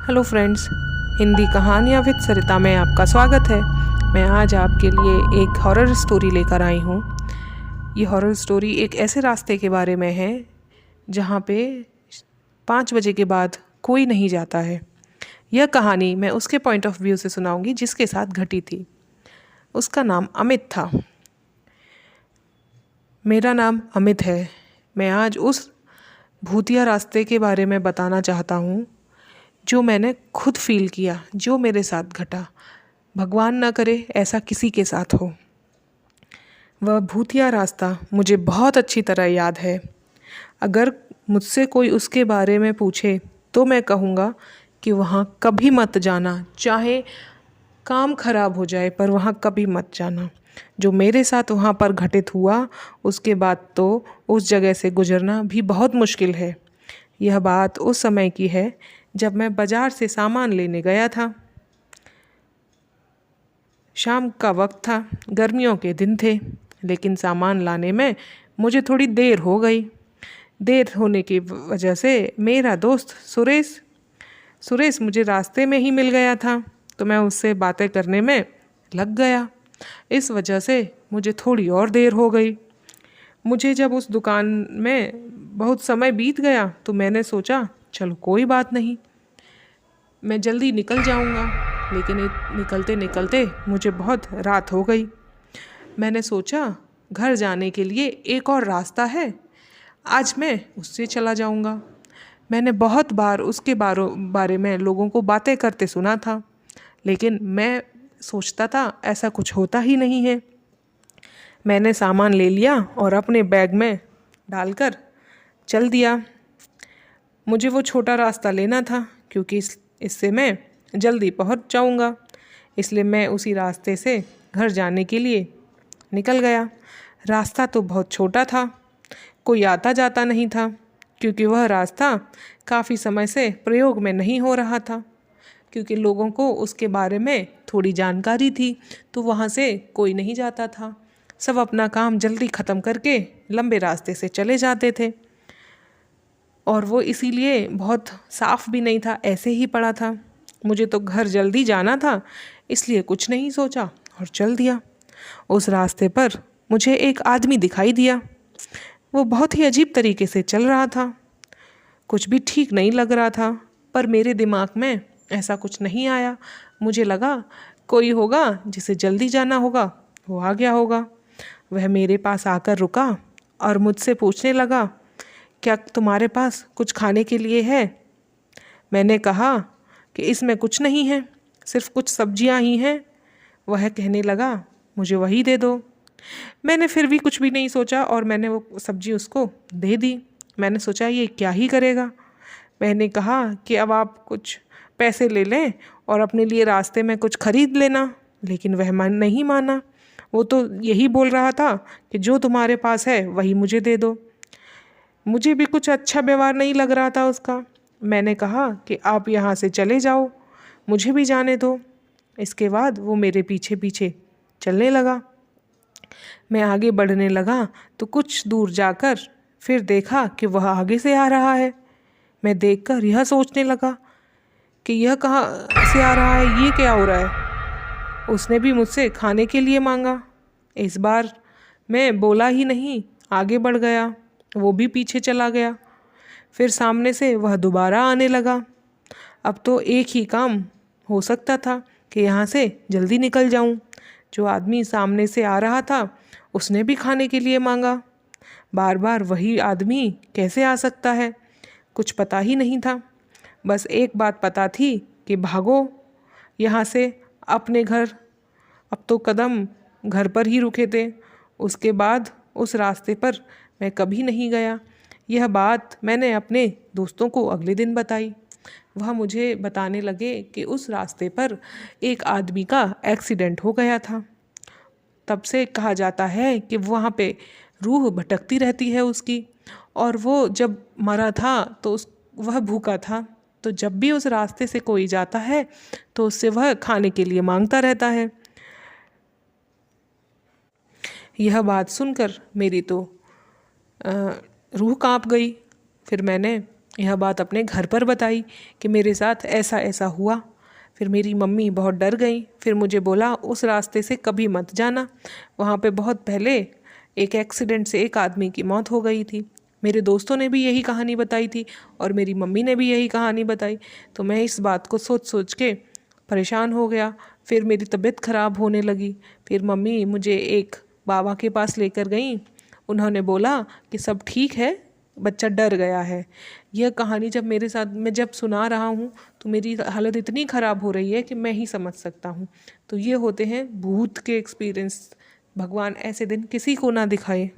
Hello friends, Hindi कहानियाँ with सरिता में आपका स्वागत है। मैं आज आपके लिए एक हॉरर स्टोरी लेकर आई हूँ। ये हॉरर स्टोरी एक ऐसे रास्ते के बारे में है जहाँ पे 5 बजे के बाद कोई नहीं जाता है। यह कहानी मैं उसके पॉइंट ऑफ व्यू से सुनाऊंगी जिसके साथ घटी थी। उसका नाम अमित था। मेरा नाम अमित है। मैं आज उस भूतिया रास्ते के बारे में बताना चाहता हूँ जो मैंने खुद फील किया, जो मेरे साथ घटा। भगवान ना करे ऐसा किसी के साथ हो। वह भूतिया रास्ता मुझे बहुत अच्छी तरह याद है। अगर मुझसे कोई उसके बारे में पूछे तो मैं कहूँगा कि वहाँ कभी मत जाना, चाहे काम खराब हो जाए पर वहाँ कभी मत जाना। जो मेरे साथ वहाँ पर घटित हुआ उसके बाद तो उस जगह से गुजरना भी बहुत मुश्किल है। यह बात उस समय की है जब मैं बाज़ार से सामान लेने गया था। शाम का वक्त था, गर्मियों के दिन थे, लेकिन सामान लाने में मुझे थोड़ी देर हो गई। देर होने की वजह से मेरा दोस्त सुरेश मुझे रास्ते में ही मिल गया था, तो मैं उससे बातें करने में लग गया। इस वजह से मुझे थोड़ी और देर हो गई। मुझे जब उस दुकान में बहुत समय बीत गया तो मैंने सोचा चलो कोई बात नहीं, मैं जल्दी निकल जाऊंगा। लेकिन निकलते निकलते मुझे बहुत रात हो गई। मैंने सोचा घर जाने के लिए एक और रास्ता है, आज मैं उससे चला जाऊंगा। मैंने बहुत बार उसके बारे में लोगों को बातें करते सुना था, लेकिन मैं सोचता था ऐसा कुछ होता ही नहीं है। मैंने सामान ले लिया और अपने बैग में डालकर चल दिया। मुझे वो छोटा रास्ता लेना था क्योंकि इससे मैं जल्दी पहुंच जाऊंगा। इसलिए मैं उसी रास्ते से घर जाने के लिए निकल गया। रास्ता तो बहुत छोटा था, कोई आता जाता नहीं था क्योंकि वह रास्ता काफ़ी समय से प्रयोग में नहीं हो रहा था, क्योंकि लोगों को उसके बारे में थोड़ी जानकारी थी तो वहाँ से कोई नहीं जाता था। सब अपना काम जल्दी ख़त्म करके लंबे रास्ते से चले जाते थे और वो इसीलिए बहुत साफ भी नहीं था, ऐसे ही पड़ा था। मुझे तो घर जल्दी जाना था, इसलिए कुछ नहीं सोचा और चल दिया। उस रास्ते पर मुझे एक आदमी दिखाई दिया। वो बहुत ही अजीब तरीके से चल रहा था, कुछ भी ठीक नहीं लग रहा था, पर मेरे दिमाग में ऐसा कुछ नहीं आया। मुझे लगा कोई होगा जिसे जल्दी जाना होगा, वो आ गया होगा। वह मेरे पास आकर रुका और मुझसे पूछने लगा, क्या तुम्हारे पास कुछ खाने के लिए है? मैंने कहा कि इसमें कुछ नहीं है, सिर्फ कुछ सब्जियां ही हैं। वह कहने लगा, मुझे वही दे दो। मैंने फिर भी कुछ भी नहीं सोचा और मैंने वो सब्जी उसको दे दी। मैंने सोचा ये क्या ही करेगा। मैंने कहा कि अब आप कुछ पैसे ले लें और अपने लिए रास्ते में कुछ खरीद लेना, लेकिन वह मन नहीं माना। वो तो यही बोल रहा था कि जो तुम्हारे पास है वही मुझे दे दो। मुझे भी कुछ अच्छा व्यवहार नहीं लग रहा था उसका। मैंने कहा कि आप यहाँ से चले जाओ, मुझे भी जाने दो। इसके बाद वो मेरे पीछे पीछे चलने लगा। मैं आगे बढ़ने लगा तो कुछ दूर जाकर फिर देखा कि वह आगे से आ रहा है। मैं देखकर यह सोचने लगा कि यह कहाँ से आ रहा है, ये क्या हो रहा है। उसने भी मुझसे खाने के लिए मांगा। इस बार मैं बोला ही नहीं, आगे बढ़ गया। वो भी पीछे चला गया। फिर सामने से वह दोबारा आने लगा। अब तो एक ही काम हो सकता था कि यहाँ से जल्दी निकल जाऊँ। जो आदमी सामने से आ रहा था उसने भी खाने के लिए मांगा। बार बार वही आदमी कैसे आ सकता है, कुछ पता ही नहीं था। बस एक बात पता थी कि भागो यहाँ से अपने घर। अब तो कदम घर पर ही रुके थे। उसके बाद उस रास्ते पर मैं कभी नहीं गया। यह बात मैंने अपने दोस्तों को अगले दिन बताई। वह मुझे बताने लगे कि उस रास्ते पर एक आदमी का एक्सीडेंट हो गया था। तब से कहा जाता है कि वहाँ पे रूह भटकती रहती है उसकी, और वो जब मरा था तो वह भूखा था, तो जब भी उस रास्ते से कोई जाता है तो उससे वह खाने के लिए मांगता रहता है। यह बात सुनकर मेरी तो रूह कांप गई। फिर मैंने यह बात अपने घर पर बताई कि मेरे साथ ऐसा ऐसा हुआ। फिर मेरी मम्मी बहुत डर गई। फिर मुझे बोला उस रास्ते से कभी मत जाना, वहाँ पे बहुत पहले एक एक्सीडेंट से एक आदमी की मौत हो गई थी। मेरे दोस्तों ने भी यही कहानी बताई थी और मेरी मम्मी ने भी यही कहानी बताई। तो मैं इस बात को सोच सोच के परेशान हो गया। फिर मेरी तबीयत ख़राब होने लगी। फिर मम्मी मुझे एक बाबा के पास लेकर गई। उन्होंने बोला कि सब ठीक है, बच्चा डर गया है। यह कहानी जब मेरे साथ मैं जब सुना रहा हूँ तो मेरी हालत इतनी ख़राब हो रही है कि मैं ही समझ सकता हूँ। तो ये होते हैं भूत के एक्सपीरियंस। भगवान ऐसे दिन किसी को ना दिखाए।